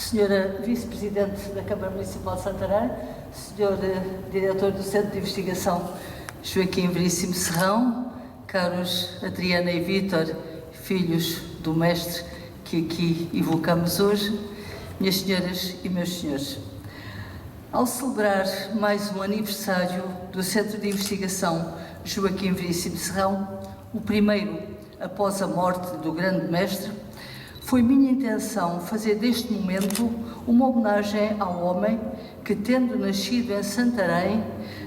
Senhora Vice-Presidente da Câmara Municipal de Santarém, Senhor Diretor do Centro de Investigação Joaquim Veríssimo Serrão, caros Adriana e Vítor, filhos do mestre que aqui evocamos hoje, minhas senhoras e meus senhores. Ao celebrar mais um aniversário do Centro de Investigação Joaquim Veríssimo Serrão, o primeiro após a morte do grande mestre, foi minha intenção fazer deste momento uma homenagem ao homem que, tendo nascido em Santarém,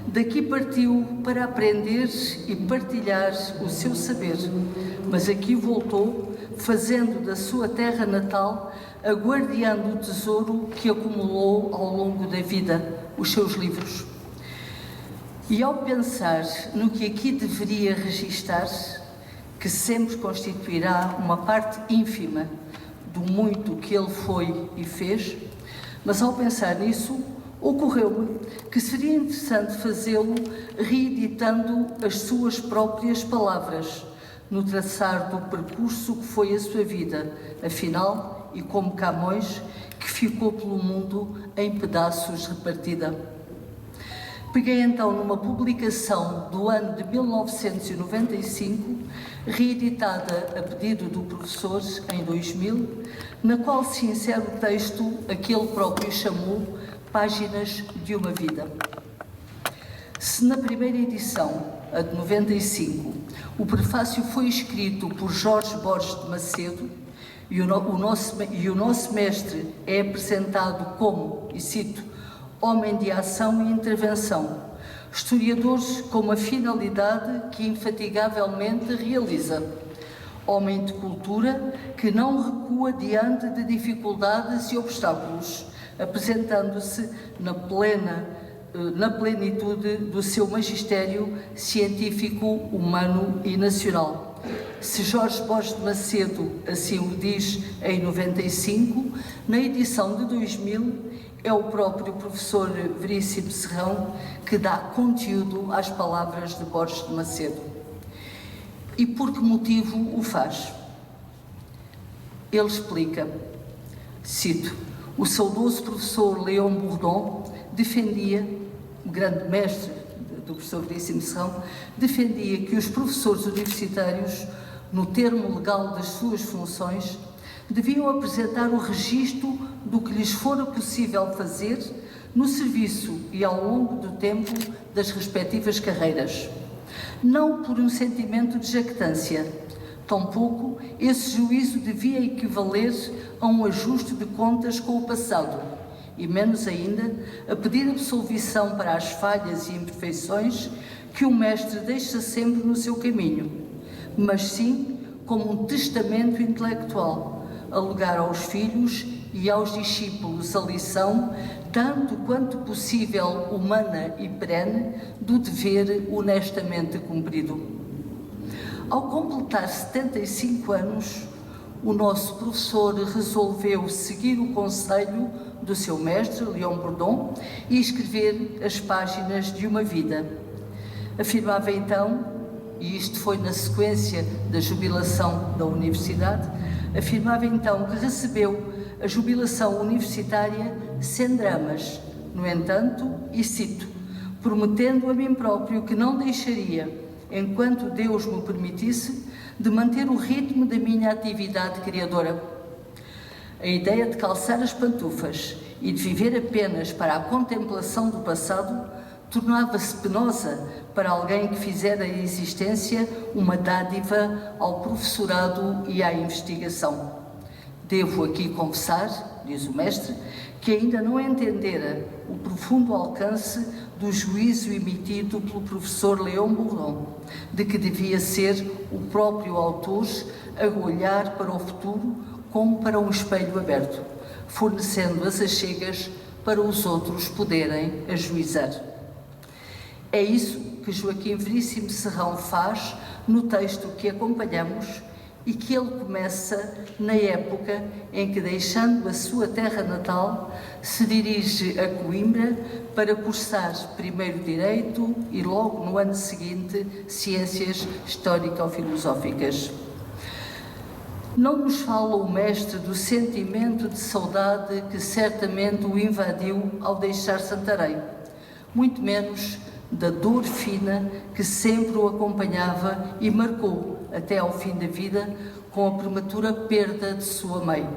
daqui partiu para aprender e partilhar o seu saber, mas aqui voltou, fazendo da sua terra natal a guardiã do tesouro que acumulou ao longo da vida, os seus livros. E ao pensar no que aqui deveria registar, que sempre constituirá uma parte ínfima do muito que ele foi e fez, mas ao pensar nisso, ocorreu-me que seria interessante fazê-lo reeditando as suas próprias palavras, no traçar do percurso que foi a sua vida, afinal, e como Camões, que ficou pelo mundo em pedaços repartida. Peguei então numa publicação do ano de 1995, reeditada a pedido do professor em 2000, na qual se insere o texto a que ele próprio chamou Páginas de uma Vida. Se na primeira edição, a de 95, o prefácio foi escrito por Jorge Borges de Macedo e o nosso mestre é apresentado como, e cito, homem de ação e intervenção, historiadores com uma finalidade que infatigavelmente realiza, homem de cultura que não recua diante de dificuldades e obstáculos, apresentando-se na plenitude do seu magistério científico, humano e nacional. Se Jorge Borges de Macedo assim o diz em 95, na edição de 2000, é o próprio professor Veríssimo Serrão que dá conteúdo às palavras de Borges de Macedo. E por que motivo o faz? Ele explica, cito, o saudoso professor Léon Bourdon defendia, o grande mestre do professor Veríssimo Serrão, defendia que os professores universitários, no termo legal das suas funções, deviam apresentar o registro do que lhes fora possível fazer no serviço e ao longo do tempo das respectivas carreiras. Não por um sentimento de jactância, tampouco esse juízo devia equivaler a um ajuste de contas com o passado, e menos ainda a pedir absolvição para as falhas e imperfeições que o mestre deixa sempre no seu caminho, mas sim como um testamento intelectual, a legar aos filhos e aos discípulos a lição, tanto quanto possível humana e perene, do dever honestamente cumprido. Ao completar 75 anos, o nosso professor resolveu seguir o conselho do seu mestre, Léon Bourdon, e escrever as páginas de uma vida. Afirmava então, e isto foi na sequência da jubilação da universidade, afirmava então que recebeu a jubilação universitária sem dramas, no entanto, e cito, prometendo a mim próprio que não deixaria, enquanto Deus me permitisse, de manter o ritmo da minha atividade criadora. A ideia de calçar as pantufas e de viver apenas para a contemplação do passado tornava-se penosa para alguém que fizera a existência uma dádiva ao professorado e à investigação. Devo aqui confessar, diz o mestre, que ainda não entendera o profundo alcance do juízo emitido pelo professor Léon Bourdon, de que devia ser o próprio autor a olhar para o futuro como para um espelho aberto, fornecendo as achegas para os outros poderem ajuizar. É isso que Joaquim Veríssimo Serrão faz no texto que acompanhamos e que ele começa na época em que, deixando a sua terra natal, se dirige a Coimbra para cursar primeiro Direito e logo no ano seguinte Ciências Histórico-Filosóficas. Não nos fala o Mestre do sentimento de saudade que certamente o invadiu ao deixar Santarém, muito menos da dor fina que sempre o acompanhava e marcou até ao fim da vida com a prematura perda de sua mãe.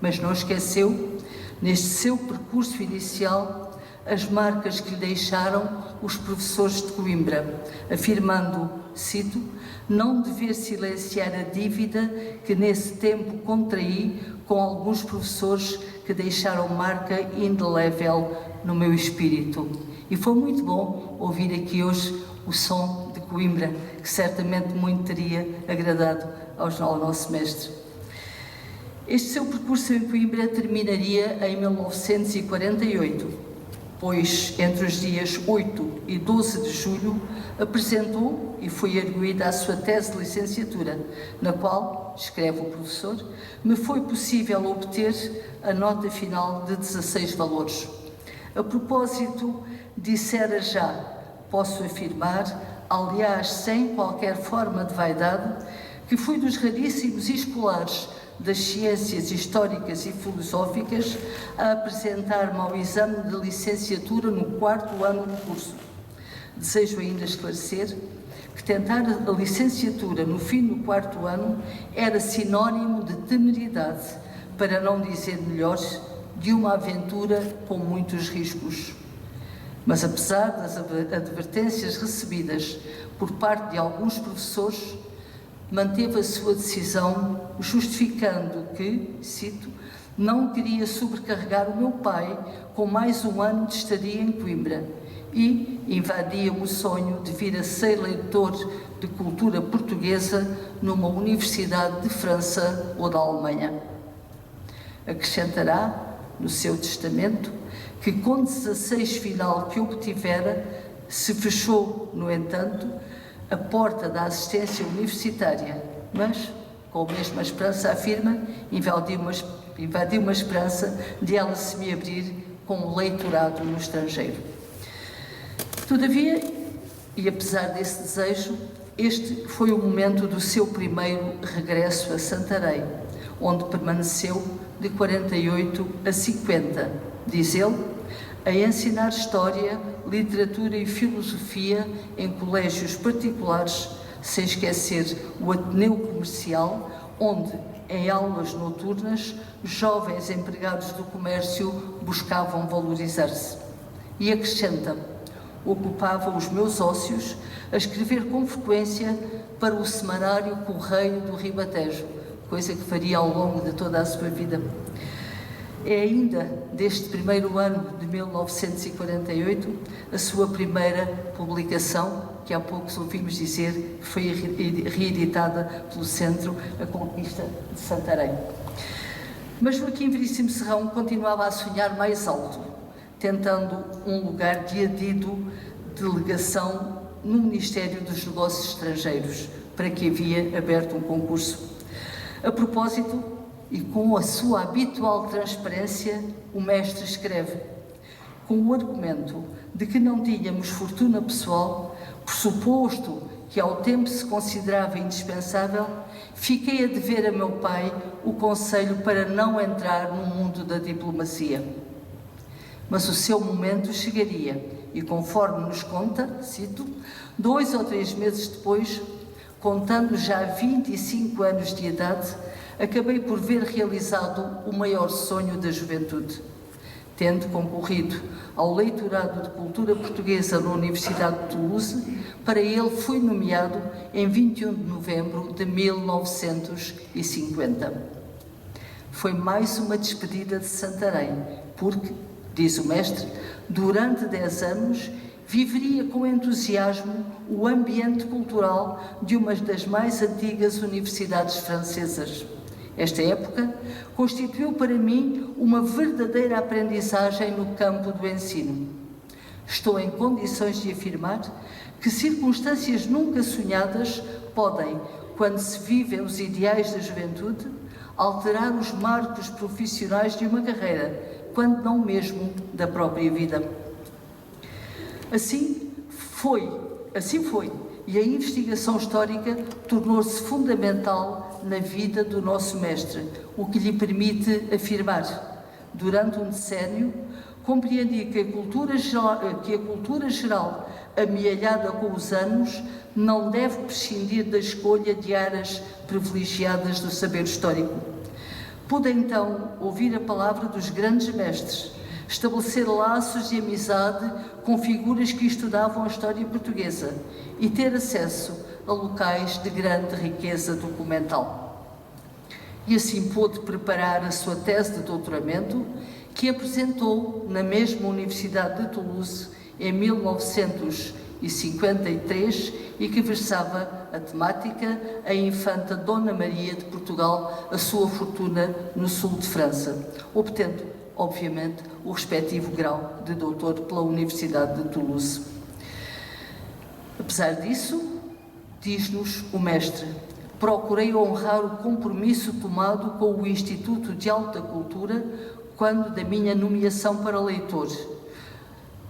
Mas não esqueceu, neste seu percurso inicial, as marcas que lhe deixaram os professores de Coimbra, afirmando, cito, não dever silenciar a dívida que nesse tempo contraí com alguns professores que deixaram marca indelével no meu espírito. E foi muito bom ouvir aqui hoje o som de Coimbra, que certamente muito teria agradado ao nosso mestre. Este seu percurso em Coimbra terminaria em 1948, pois entre os dias 8 e 12 de julho apresentou e foi arguída a sua tese de licenciatura, na qual, escreve o professor, me foi possível obter a nota final de 16 valores. A propósito, dissera já, posso afirmar, aliás, sem qualquer forma de vaidade, que fui dos raríssimos escolares das ciências históricas e filosóficas a apresentar-me ao exame de licenciatura no 4º ano do curso. Desejo ainda esclarecer que tentar a licenciatura no fim do 4º ano era sinónimo de temeridade, para não dizer melhor, de uma aventura com muitos riscos. Mas apesar das advertências recebidas por parte de alguns professores, manteve a sua decisão, justificando que, cito, não queria sobrecarregar o meu pai com mais um ano de estadia em Coimbra e invadia o sonho de vir a ser leitor de cultura portuguesa numa universidade de França ou da Alemanha. Acrescentará, no seu testamento, que com 16 final que obtivera, se fechou, no entanto, a porta da assistência universitária, mas, com a mesma esperança, afirma, invadiu uma esperança de ela se me abrir com o leitorado no estrangeiro. Todavia, e apesar desse desejo, este foi o momento do seu primeiro regresso a Santarém, onde permaneceu de 48 a 50, diz ele, a ensinar História, Literatura e Filosofia em colégios particulares, sem esquecer o Ateneu Comercial, onde, em aulas noturnas, jovens empregados do comércio buscavam valorizar-se. E acrescenta, ocupava os meus ócios a escrever com frequência para o semanário Correio do Ribatejo, coisa que faria ao longo de toda a sua vida. É ainda deste primeiro ano de 1948 a sua primeira publicação, que há poucos ouvimos dizer que foi reeditada pelo Centro A Conquista de Santarém. Mas Joaquim Veríssimo Serrão continuava a sonhar mais alto, tentando um lugar de adido de delegação no Ministério dos Negócios Estrangeiros, para que havia aberto um concurso. A propósito, e com a sua habitual transparência, o mestre escreve, com o argumento de que não tínhamos fortuna pessoal, pressuposto que ao tempo se considerava indispensável, fiquei a dever a meu pai o conselho para não entrar no mundo da diplomacia. Mas o seu momento chegaria e, conforme nos conta, cito, 2 ou 3 meses depois, contando já 25 anos de idade, acabei por ver realizado o maior sonho da juventude. Tendo concorrido ao leitorado de cultura portuguesa na Universidade de Toulouse, para ele fui nomeado em 21 de novembro de 1950. Foi mais uma despedida de Santarém, porque, diz o mestre, durante 10 anos viveria com entusiasmo o ambiente cultural de uma das mais antigas universidades francesas. Esta época constituiu para mim uma verdadeira aprendizagem no campo do ensino. Estou em condições de afirmar que circunstâncias nunca sonhadas podem, quando se vivem os ideais da juventude, alterar os marcos profissionais de uma carreira, quando não mesmo da própria vida. Assim foi, e a investigação histórica tornou-se fundamental na vida do nosso mestre, o que lhe permite afirmar: durante um decénio, compreendi que a cultura geral, amealhada com os anos, não deve prescindir da escolha de áreas privilegiadas do saber histórico. Pude então ouvir a palavra dos grandes mestres, estabelecer laços de amizade com figuras que estudavam a história portuguesa e ter acesso a locais de grande riqueza documental. E assim pôde preparar a sua tese de doutoramento, que apresentou na mesma Universidade de Toulouse em 1953 e que versava a temática A Infanta Dona Maria de Portugal, a sua fortuna no sul de França, obtendo, obviamente, o respectivo grau de doutor pela Universidade de Toulouse. Apesar disso, diz-nos o mestre: procurei honrar o compromisso tomado com o Instituto de Alta Cultura quando da minha nomeação para leitor,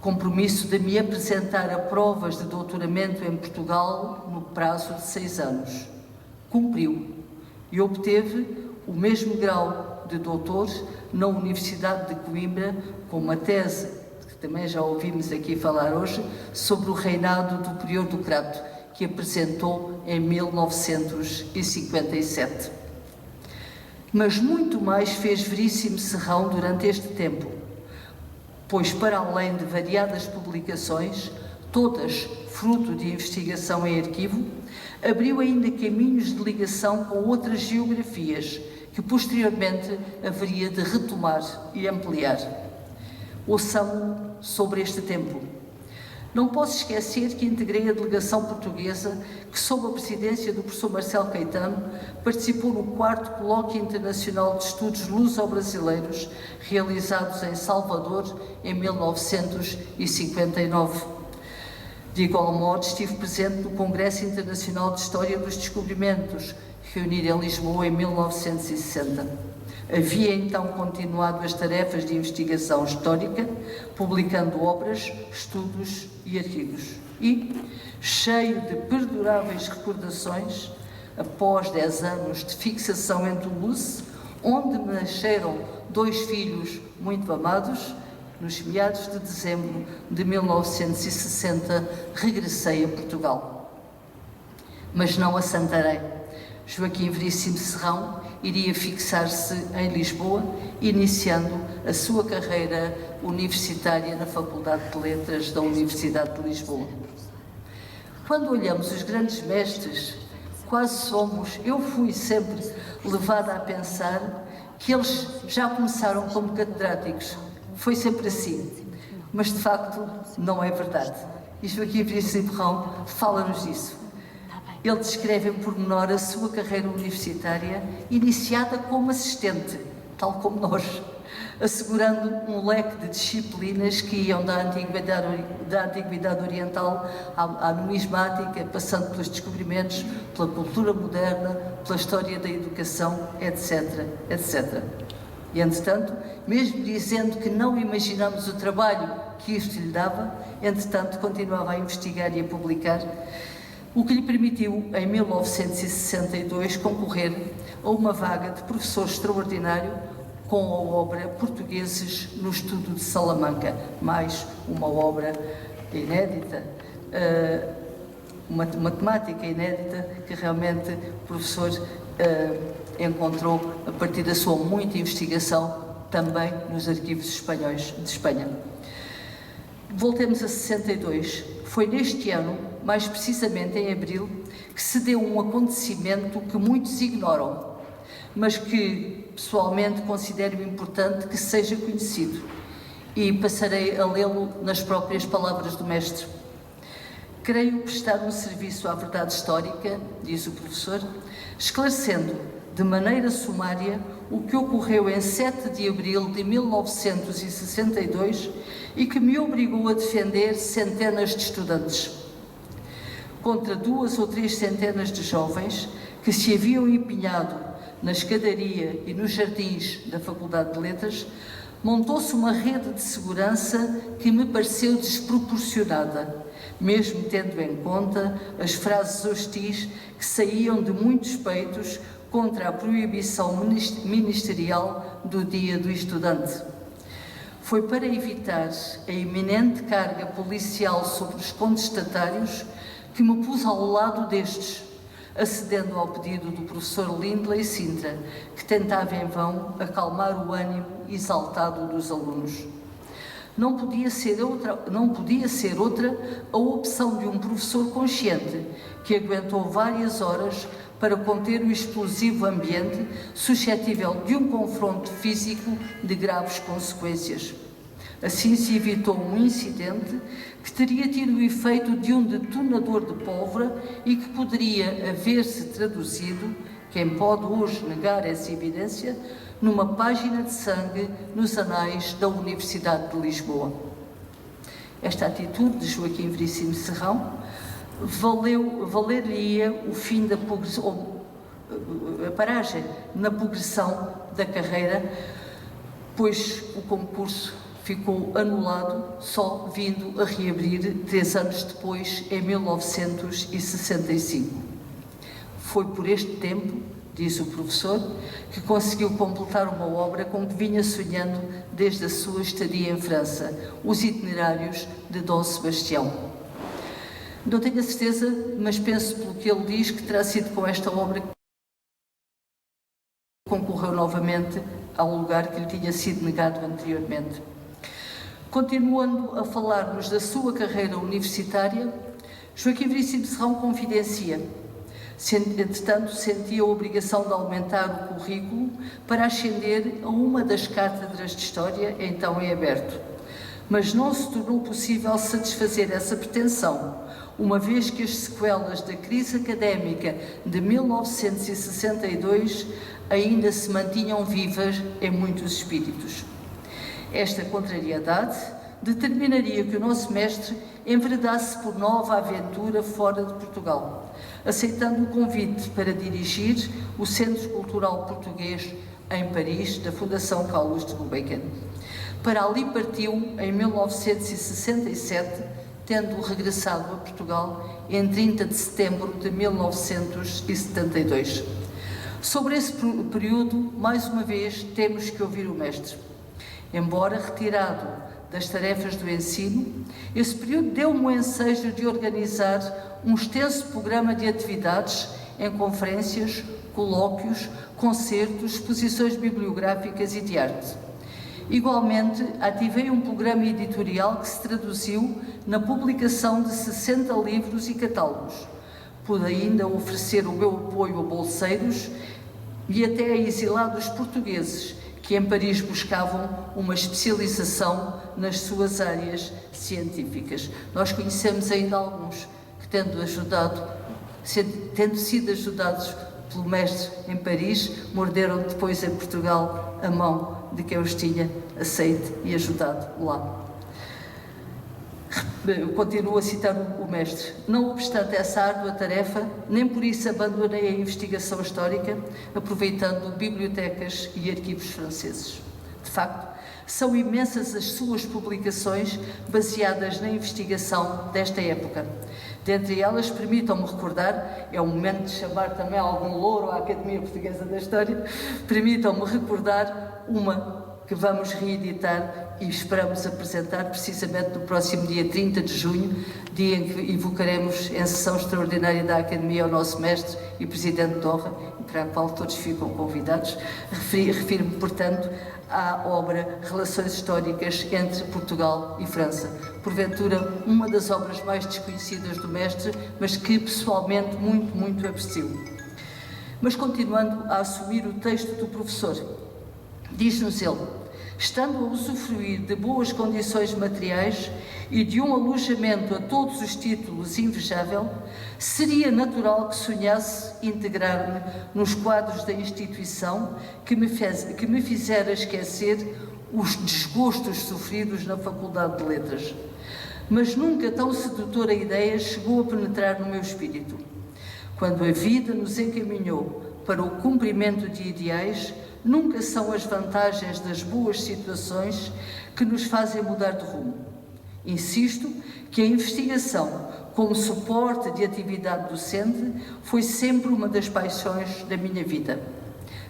compromisso de me apresentar a provas de doutoramento em Portugal no prazo de 6 anos. Cumpriu e obteve o mesmo grau de doutor na Universidade de Coimbra, com uma tese, que também já ouvimos aqui falar hoje, sobre o reinado do Prior do Crato, que apresentou em 1957. Mas muito mais fez Veríssimo Serrão durante este tempo, pois, para além de variadas publicações, todas fruto de investigação em arquivo, abriu ainda caminhos de ligação com outras geografias, que posteriormente haveria de retomar e ampliar. Ouçamo sobre este tempo. Não posso esquecer que integrei a delegação portuguesa que, sob a presidência do professor Marcelo Caetano, participou no 4º Colóquio Internacional de Estudos Luso-Brasileiros, realizados em Salvador em 1959. De igual modo, estive presente no Congresso Internacional de História dos Descobrimentos, reunido em Lisboa em 1960. Havia então continuado as tarefas de investigação histórica, publicando obras, estudos e artigos. E, cheio de perduráveis recordações, após 10 anos de fixação em Toulouse, onde me nasceram 2 filhos muito amados, nos meados de dezembro de 1960, regressei a Portugal. Mas não a Santarém. Joaquim Veríssimo Serrão iria fixar-se em Lisboa, iniciando a sua carreira universitária na Faculdade de Letras da Universidade de Lisboa. Quando olhamos os grandes mestres, quase somos, eu fui sempre levada a pensar que eles já começaram como catedráticos. Foi sempre assim, mas de facto não é verdade. E Joaquim Veríssimo Serrão fala-nos disso. Ele descreve em pormenor a sua carreira universitária, iniciada como assistente, tal como nós, assegurando um leque de disciplinas que iam da antiguidade oriental à numismática, passando pelos descobrimentos, pela cultura moderna, pela história da educação, etc., etc. E, entretanto, mesmo dizendo que não imaginamos o trabalho que isto lhe dava, entretanto, continuava a investigar e a publicar, o que lhe permitiu, em 1962, concorrer a uma vaga de professor extraordinário com a obra Portugueses no Estudo de Salamanca, mais uma obra inédita, uma temática inédita que realmente o professor encontrou a partir da sua muita investigação também nos arquivos espanhóis de Espanha. Voltemos a 62. Foi neste ano, mais precisamente em abril, que se deu um acontecimento que muitos ignoram, mas que pessoalmente considero importante que seja conhecido, e passarei a lê-lo nas próprias palavras do mestre. Creio prestar um serviço à verdade histórica, diz o professor, esclarecendo de maneira sumária o que ocorreu em 7 de abril de 1962 e que me obrigou a defender centenas de estudantes. Contra 2 ou 3 centenas de jovens que se haviam empenhado na escadaria e nos jardins da Faculdade de Letras, montou-se uma rede de segurança que me pareceu desproporcionada, mesmo tendo em conta as frases hostis que saíam de muitos peitos contra a proibição ministerial do Dia do Estudante. Foi para evitar a iminente carga policial sobre os contestatários que me pus ao lado destes, acedendo ao pedido do professor Lindley Sintra, que tentava em vão acalmar o ânimo exaltado dos alunos. Não podia ser outra a opção de um professor consciente que aguentou várias horas para conter o explosivo ambiente suscetível de um confronto físico de graves consequências. Assim se evitou um incidente que teria tido o efeito de um detonador de pólvora e que poderia haver-se traduzido, quem pode hoje negar essa evidência, numa página de sangue nos anais da Universidade de Lisboa. Esta atitude de Joaquim Veríssimo Serrão valer-lhe-ia o fim da a paragem na progressão da carreira, pois o concurso ficou anulado, só vindo a reabrir 3 anos depois, em 1965. Foi por este tempo, diz o professor, que conseguiu completar uma obra com que vinha sonhando desde a sua estadia em França, os itinerários de Dom Sebastião. Não tenho a certeza, mas penso pelo que ele diz que terá sido com esta obra que concorreu novamente ao lugar que lhe tinha sido negado anteriormente. Continuando a falar-nos da sua carreira universitária, Joaquim Veríssimo Serrão confidencia: entretanto, sentia a obrigação de aumentar o currículo para ascender a uma das cátedras de História, então em aberto. Mas não se tornou possível satisfazer essa pretensão, uma vez que as sequelas da crise académica de 1962 ainda se mantinham vivas em muitos espíritos. Esta contrariedade determinaria que o nosso mestre enveredasse por nova aventura fora de Portugal, aceitando o convite para dirigir o Centro Cultural Português em Paris, da Fundação Carlos de Gulbenkian. Para ali partiu em 1967, tendo regressado a Portugal em 30 de setembro de 1972. Sobre esse período, mais uma vez, temos que ouvir o mestre. Embora retirado das tarefas do ensino, esse período deu-me o ensejo de organizar um extenso programa de atividades em conferências, colóquios, concertos, exposições bibliográficas e de arte. Igualmente, ativei um programa editorial que se traduziu na publicação de 60 livros e catálogos. Pude ainda oferecer o meu apoio a bolseiros e até a exilados portugueses que em Paris buscavam uma especialização nas suas áreas científicas. Nós conhecemos ainda alguns que, tendo sido ajudados pelo mestre em Paris, morderam depois em Portugal a mão de quem os tinha aceito e ajudado lá. Continuo a citar o mestre. Não obstante essa árdua tarefa, nem por isso abandonei a investigação histórica, aproveitando bibliotecas e arquivos franceses. De facto, são imensas as suas publicações baseadas na investigação desta época. Dentre elas, permitam-me recordar, é o momento de chamar também algum louro à Academia Portuguesa da História, permitam-me recordar uma que vamos reeditar e esperamos apresentar precisamente no próximo dia 30 de junho, dia em que evocaremos em sessão extraordinária da Academia o nosso mestre e presidente de honra, para a qual todos ficam convidados. Refiro-me, portanto, à obra Relações Históricas entre Portugal e França. Porventura, uma das obras mais desconhecidas do mestre, mas que pessoalmente muito aprecio. Mas continuando a assumir o texto do professor, diz-nos ele: estando a usufruir de boas condições materiais e de um alojamento a todos os títulos invejável, seria natural que sonhasse integrar-me nos quadros da instituição que me fizera esquecer os desgostos sofridos na Faculdade de Letras. Mas nunca tão sedutora ideia chegou a penetrar no meu espírito. Quando a vida nos encaminhou para o cumprimento de ideais, nunca são as vantagens das boas situações que nos fazem mudar de rumo. Insisto que a investigação, como suporte de atividade docente, foi sempre uma das paixões da minha vida.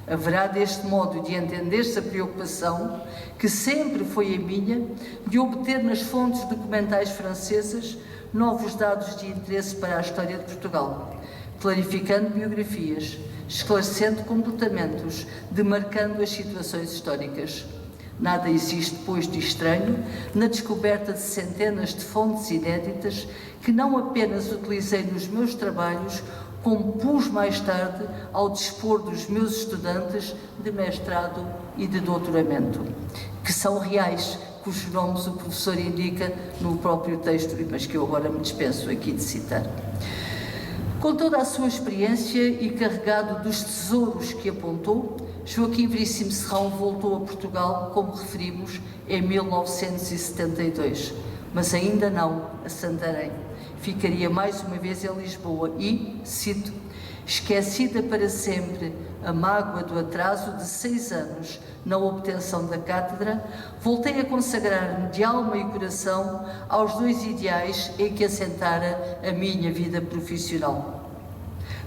Haverá deste modo de entender-se a preocupação, que sempre foi a minha, de obter nas fontes documentais francesas novos dados de interesse para a história de Portugal, clarificando biografias, esclarecendo comportamentos, demarcando as situações históricas. Nada existe, pois, de estranho na descoberta de centenas de fontes inéditas que não apenas utilizei nos meus trabalhos, como pus mais tarde ao dispor dos meus estudantes de mestrado e de doutoramento, que são reais, cujos nomes o professor indica no próprio texto, mas que eu agora me dispenso aqui de citar. Com toda a sua experiência e carregado dos tesouros que apontou, Joaquim Veríssimo Serrão voltou a Portugal, como referimos, em 1972, mas ainda não a Santarém. Ficaria mais uma vez em Lisboa e, cito, esquecida para sempre a mágoa do atraso de 6 anos na obtenção da cátedra, voltei a consagrar-me de alma e coração aos 2 ideais em que assentara a minha vida profissional.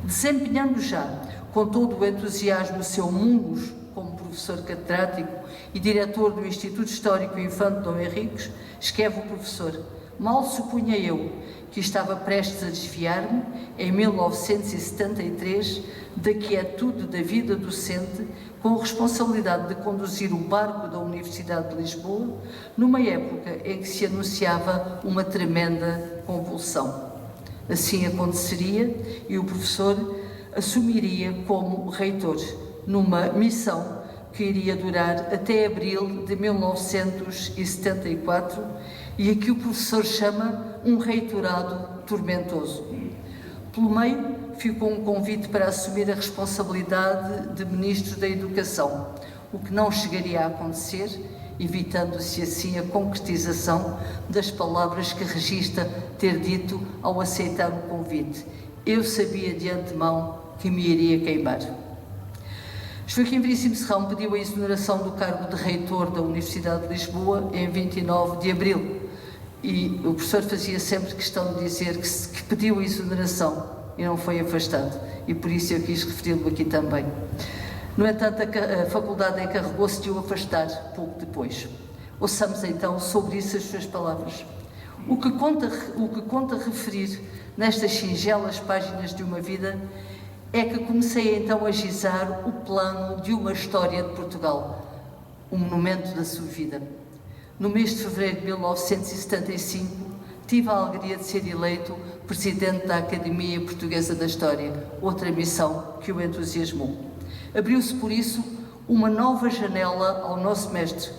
Desempenhando já, com todo o entusiasmo, o seu munus como professor catedrático e diretor do Instituto Histórico Infante Dom Henriques, escreve o professor: mal supunha eu que estava prestes a desviar-me, em 1973, da quietude da vida docente, com a responsabilidade de conduzir o barco da Universidade de Lisboa, numa época em que se anunciava uma tremenda convulsão. Assim aconteceria e o professor assumiria como reitor, numa missão que iria durar até abril de 1974 e a que o professor chama um reitorado tormentoso. Pelo meio, ficou um convite para assumir a responsabilidade de Ministro da Educação, o que não chegaria a acontecer, evitando-se assim a concretização das palavras que registra ter dito ao aceitar o convite: eu sabia de antemão que me iria queimar. Joaquim Veríssimo Serrão pediu a exoneração do cargo de reitor da Universidade de Lisboa em 29 de abril e o professor fazia sempre questão de dizer que pediu a exoneração e não foi afastado, e por isso eu quis referi-lo aqui também. No entanto, a faculdade encarregou-se de o afastar pouco depois. Ouçamos então sobre isso as suas palavras. O que conta referir nestas singelas páginas de uma vida é que comecei então a gizar o plano de uma história de Portugal, um monumento da sua vida. No mês de fevereiro de 1975, tive a alegria de ser eleito presidente da Academia Portuguesa da História, outra missão que o entusiasmou. Abriu-se, por isso, uma nova janela ao nosso mestre,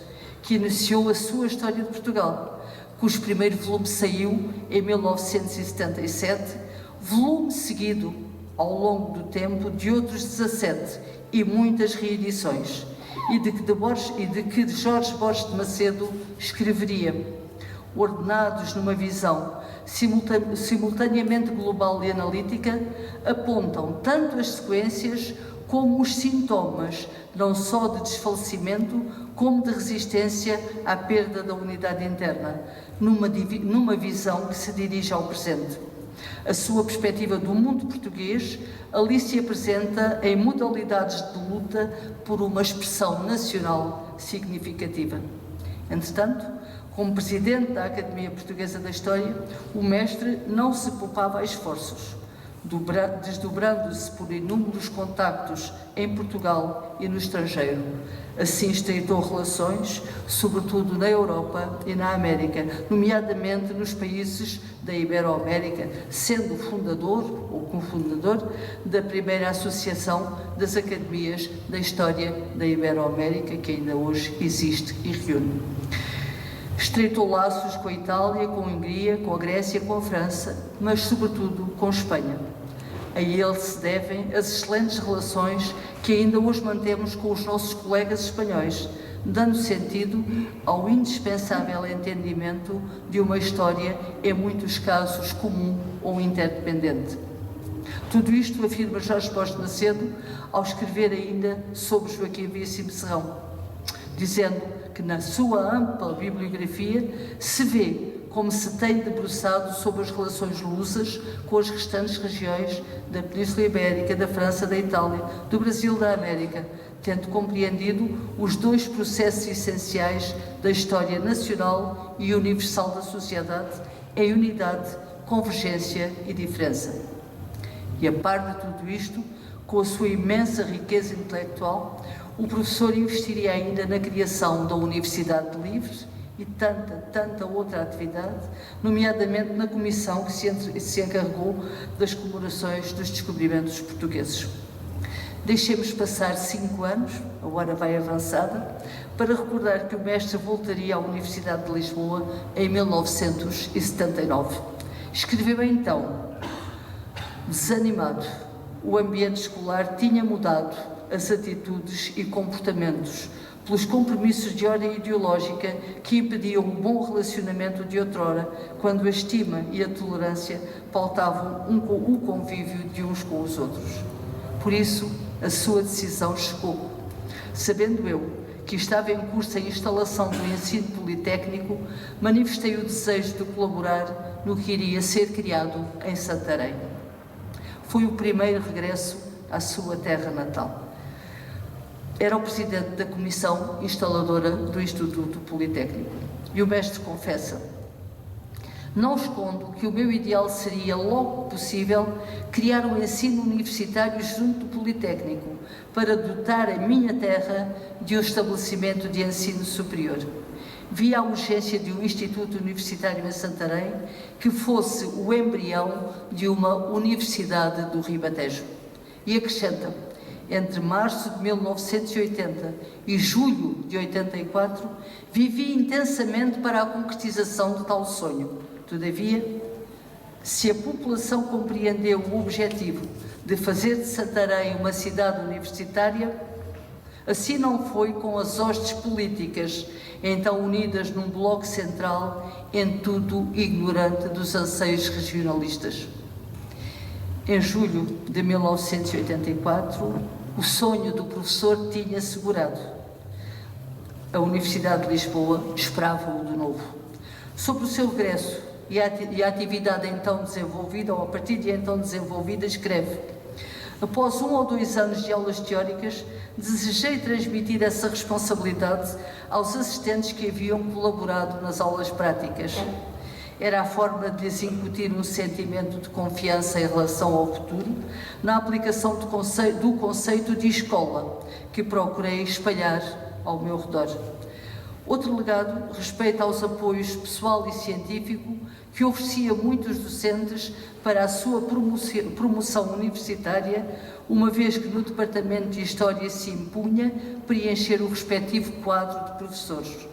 que iniciou a sua história de Portugal, cujo primeiro volume saiu em 1977, volume seguido, ao longo do tempo, de outros 17 e muitas reedições, e de que Jorge Borges de Macedo escreveria, ordenados numa visão simultaneamente global e analítica, apontam tanto as sequências como os sintomas, não só de desfalecimento, como de resistência à perda da unidade interna, numa visão que se dirige ao presente. A sua perspectiva do mundo português ali se apresenta em modalidades de luta por uma expressão nacional significativa. Entretanto, como presidente da Academia Portuguesa da História, o mestre não se poupava a esforços, desdobrando-se por inúmeros contactos em Portugal e no estrangeiro. Assim estreitou relações, sobretudo na Europa e na América, nomeadamente nos países da Ibero-América, sendo fundador ou cofundador da primeira Associação das Academias da História da Ibero-América, que ainda hoje existe e reúne. Estreitou laços com a Itália, com a Hungria, com a Grécia, com a França, mas sobretudo com a Espanha. A ele se devem as excelentes relações que ainda hoje mantemos com os nossos colegas espanhóis, dando sentido ao indispensável entendimento de uma história, em muitos casos, comum ou interdependente. Tudo isto afirma Jorge Borges de Macedo ao escrever ainda sobre Joaquim Veríssimo Serrão, dizendo que na sua ampla bibliografia se vê como se tem debruçado sobre as relações lusas com as restantes regiões da Península Ibérica, da França, da Itália, do Brasil, da América, tendo compreendido os dois processos essenciais da história nacional e universal da sociedade em unidade, convergência e diferença. E a par de tudo isto, com a sua imensa riqueza intelectual, o professor investiria ainda na criação da Universidade de Livres e tanta outra atividade, nomeadamente na comissão que se encarregou das comemorações dos descobrimentos portugueses. Deixemos passar 5 anos, a hora vai avançada, para recordar que o mestre voltaria à Universidade de Lisboa em 1979. Escreveu então: desanimado, o ambiente escolar tinha mudado as atitudes e comportamentos pelos compromissos de ordem ideológica que impediam o bom relacionamento de outrora, quando a estima e a tolerância pautavam o convívio de uns com os outros. Por isso, a sua decisão chegou. Sabendo eu que estava em curso a instalação do ensino politécnico, manifestei o desejo de colaborar no que iria ser criado em Santarém. Foi o primeiro regresso à sua terra natal. Era o presidente da comissão instaladora do Instituto Politécnico. E o mestre confessa: não escondo que o meu ideal seria, logo possível, criar um ensino universitário junto do Politécnico, para dotar a minha terra de um estabelecimento de ensino superior. Via a urgência de um instituto universitário em Santarém que fosse o embrião de uma universidade do Ribatejo. E acrescenta: entre março de 1980 e julho de 84, vivi intensamente para a concretização de tal sonho. Todavia, se a população compreendeu o objetivo de fazer de Santarém uma cidade universitária, assim não foi com as hostes políticas, então unidas num bloco central, em tudo ignorante dos anseios regionalistas. Em julho de 1984, o sonho do professor tinha assegurado. A Universidade de Lisboa esperava-o de novo. Sobre o seu regresso e a atividade então desenvolvida, ou a partir de então desenvolvida, escreve: após 1 ou 2 anos de aulas teóricas, desejei transmitir essa responsabilidade aos assistentes que haviam colaborado nas aulas práticas. Era a forma de lhes incutir um sentimento de confiança em relação ao futuro, na aplicação do conceito de escola, que procurei espalhar ao meu redor. Outro legado respeita aos apoios pessoal e científico que oferecia muitos docentes para a sua promoção universitária, uma vez que no Departamento de História se impunha preencher o respectivo quadro de professores.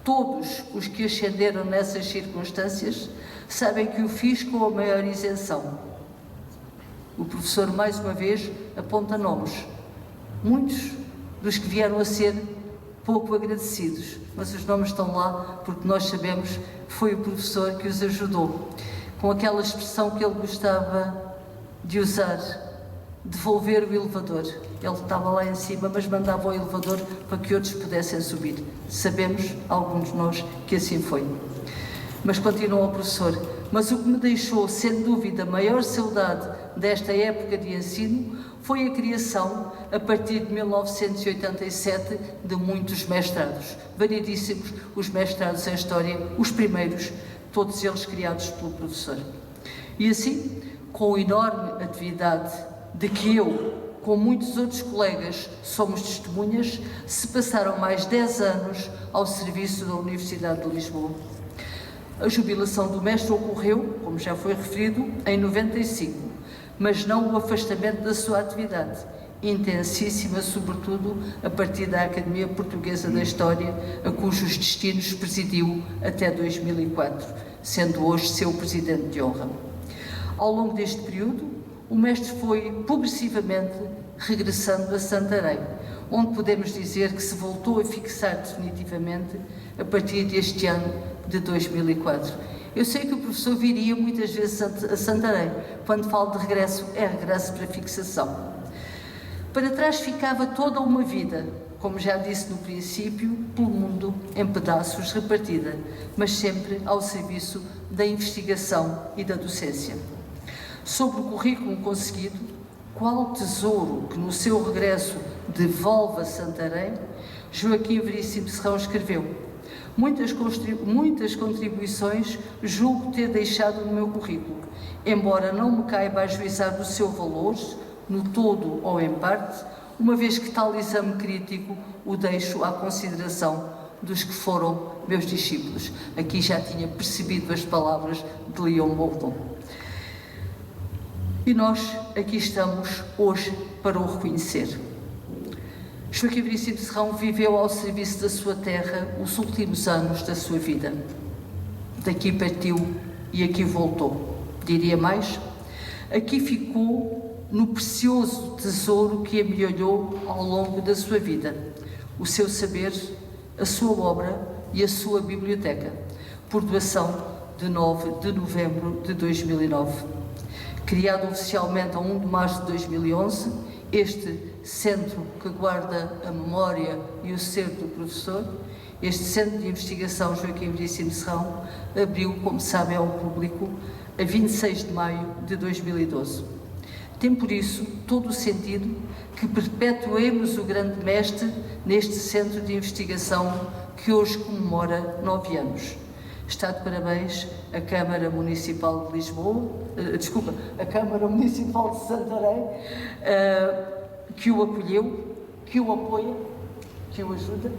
Todos os que ascenderam nessas circunstâncias sabem que o fiz com a maior isenção. O professor, mais uma vez, aponta nomes. Muitos dos que vieram a ser pouco agradecidos, mas os nomes estão lá porque nós sabemos que foi o professor que os ajudou. Com aquela expressão que ele gostava de usar, devolver o elevador. Ele estava lá em cima, mas mandava o elevador para que outros pudessem subir. Sabemos, alguns de nós, que assim foi. Mas continua o professor: mas o que me deixou, sem dúvida, maior saudade desta época de ensino foi a criação, a partir de 1987, de muitos mestrados. Variedíssimos os mestrados em História, os primeiros, todos eles criados pelo professor. E assim, com a enorme atividade de que eu, com muitos outros colegas, somos testemunhas, se passaram mais 10 anos ao serviço da Universidade de Lisboa. A jubilação do mestre ocorreu, como já foi referido, em 95, mas não o afastamento da sua atividade, intensíssima, sobretudo a partir da Academia Portuguesa da História, a cujos destinos presidiu até 2004, sendo hoje seu presidente de honra. Ao longo deste período, o mestre foi progressivamente regressando a Santarém, onde podemos dizer que se voltou a fixar definitivamente a partir deste ano de 2004. Eu sei que o professor viria muitas vezes a Santarém. Quando falo de regresso, é regresso para fixação. Para trás ficava toda uma vida, como já disse no princípio, pelo mundo em pedaços repartida, mas sempre ao serviço da investigação e da docência. Sobre o currículo conseguido, qual tesouro que no seu regresso devolve a Santarém, Joaquim Veríssimo Serrão escreveu: muitas contribuições julgo ter deixado no meu currículo, embora não me caiba ajuizar do seu valor, no todo ou em parte, uma vez que tal exame crítico o deixo à consideração dos que foram meus discípulos. Aqui já tinha percebido as palavras de Leon Bolton. E nós aqui estamos hoje para o reconhecer. Joaquim Veríssimo Serrão viveu ao serviço da sua terra os últimos anos da sua vida. Daqui partiu e aqui voltou. Diria mais, aqui ficou no precioso tesouro que amelhorou ao longo da sua vida, o seu saber, a sua obra e a sua biblioteca, por doação de 9 de novembro de 2009. Criado oficialmente a 1 de março de 2011, este centro que guarda a memória e o ser do professor, este Centro de Investigação Joaquim Veríssimo Serrão, abriu, como sabem, ao público a 26 de maio de 2012. Tem por isso todo o sentido que perpetuemos o grande mestre neste Centro de Investigação que hoje comemora 9 anos. Está de parabéns a Câmara Municipal de Lisboa, a Câmara Municipal de Santarém, que o acolheu, que o apoia, que o ajuda.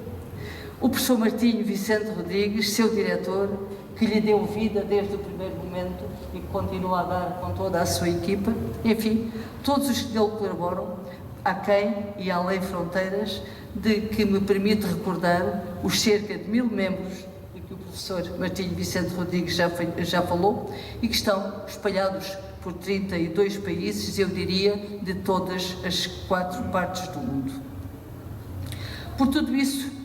O professor Martinho Vicente Rodrigues, seu diretor, que lhe deu vida desde o primeiro momento e que continua a dar com toda a sua equipa. Enfim, todos os que dele colaboram, aquém e além fronteiras, de que me permite recordar os cerca de 1000 membros de que o professor Martinho Vicente Rodrigues já falou e que estão espalhados por 32 países, eu diria, de todas as 4 partes do mundo. Por tudo isso,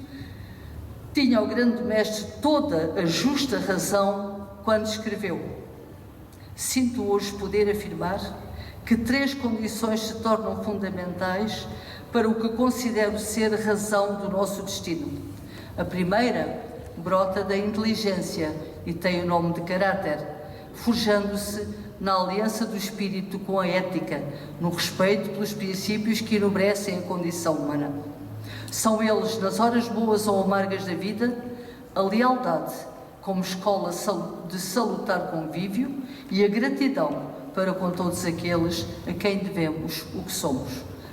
tinha o grande mestre toda a justa razão quando escreveu: sinto hoje poder afirmar que 3 condições se tornam fundamentais para o que considero ser a razão do nosso destino. A primeira brota da inteligência e tem o nome de caráter, forjando-se na aliança do espírito com a ética, no respeito pelos princípios que enobrecem a condição humana. São eles, nas horas boas ou amargas da vida, a lealdade como escola de salutar convívio e a gratidão para com todos aqueles a quem devemos o que somos.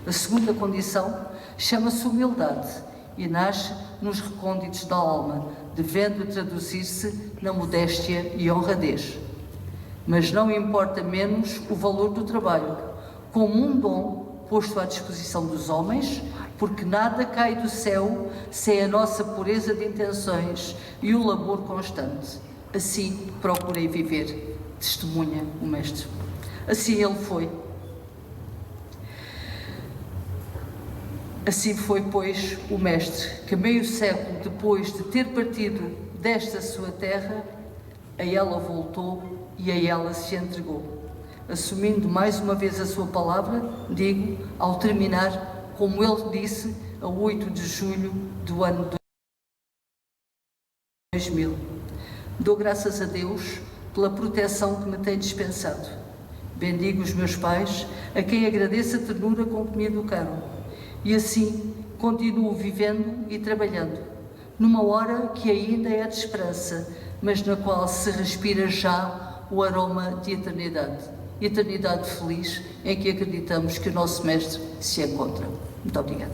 A segunda condição chama-se humildade e nasce nos recônditos da alma, devendo traduzir-se na modéstia e honradez. Mas não importa menos o valor do trabalho, como um dom posto à disposição dos homens, porque nada cai do céu sem a nossa pureza de intenções e o labor constante. Assim procurei viver, testemunha o mestre. Assim ele foi. Assim foi, pois, o mestre, que meio século depois de ter partido desta sua terra, a ela voltou e a ela se entregou. Assumindo mais uma vez a sua palavra, digo, ao terminar, como ele disse, a 8 de julho do ano 2000. Dou graças a Deus pela proteção que me tem dispensado. Bendigo os meus pais, a quem agradeço a ternura com que me educaram. E assim continuo vivendo e trabalhando, numa hora que ainda é de esperança, mas na qual se respira já o aroma de eternidade. Eternidade feliz em que acreditamos que o nosso Mestre se encontra. Muito obrigada.